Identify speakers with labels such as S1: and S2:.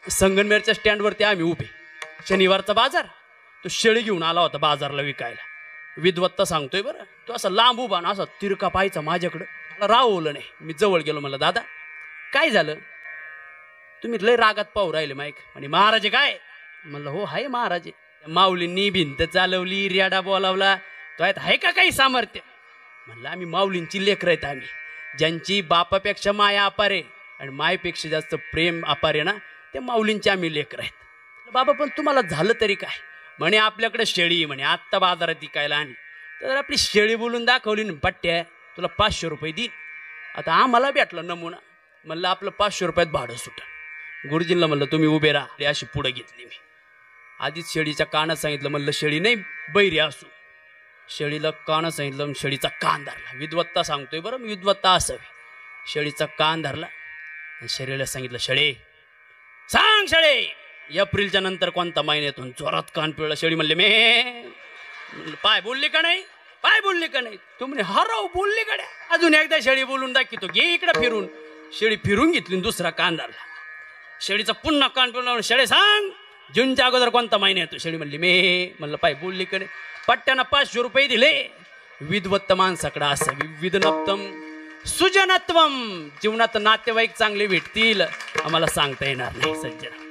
S1: संगमनेरच्या स्टँडवरती आम्ही उभे, शनिवारचा बाजार, तो शेळी घेऊन आला होता बाजारला विकायला. विद्वत्ता सांगतोय बरं, तो असा लांब उभा ना, असा तिरका पाहायचा माझ्याकडं. मला रावलं नाही, मी जवळ गेलो. म्हणलं दादा काय झालं, तुम्ही लय रागात पाहू राहिले माईक. आणि महाराज काय? म्हणलं हो हाय महाराज. माऊलींनी भिंत चालवली, रेडा बोलावला, तो आहे का काही सामर्थ्य? म्हणलं आम्ही माऊलींची लेकरं आहेत, आम्ही ज्यांची बापापेक्षा माया अपारे आणि मायेपेक्षा जास्त प्रेम अपारे ना, ते माऊलींचे आम्ही लेकरं आहेत. बाबा पण तुम्हाला झालं तरी काय? म्हणे आपल्याकडे शेळी, म्हणे आत्ता बाजारात विकायला आणली. तर आपली शेळी बोलून दाखवली ना, पट्ट्या तुला 500 रुपये देईन. आता आम्हाला भेटला नमुना. म्हणलं आपलं 500 रुपयात भाडं सुटं. गुरुजींना म्हणलं तुम्ही उभे राहा. अशी पुढं घेतली मी. आधीच शेळीच्या कानात सांगितलं, म्हणलं शेळी नाही बैरी असू. शेळीला कानात सांगितलं, शेळीचा कान धरला. विद्वत्ता सांगतोय बरं, मी विद्वत्ता असावी. शेळीचा कान धरला आणि शेळीला सांगितलं, शेळे सांग शेळे, एप्रिलच्या नंतर कोणता महिन्यातून? जोरात कान पिळला. शेळी म्हणले मे. पाय बोलली का नाही? पाय बोलली का नाही? तू म्हणे हरव बोलली कडे. अजून एकदा शेळी बोलून दाखवतो, घे इकडे फिरून. शेळी फिरून घेतली, दुसरा कान धरला. शेळीचा पुन्हा कान पिळला. शेळे सांग जूनच्या अगोदर कोणता महिना येतो? शेळी म्हणली मे. म्हणलं पाय बोलली कडे. पट्ट्यानं 500 रुपये दिले. विद्वत्त माणसाकडे असावी विदनप्तम सुजनत्वम. जीवनात नातेवाईक चांगले भेटतील आम्हाला सांगता येणार नाही सज्जन.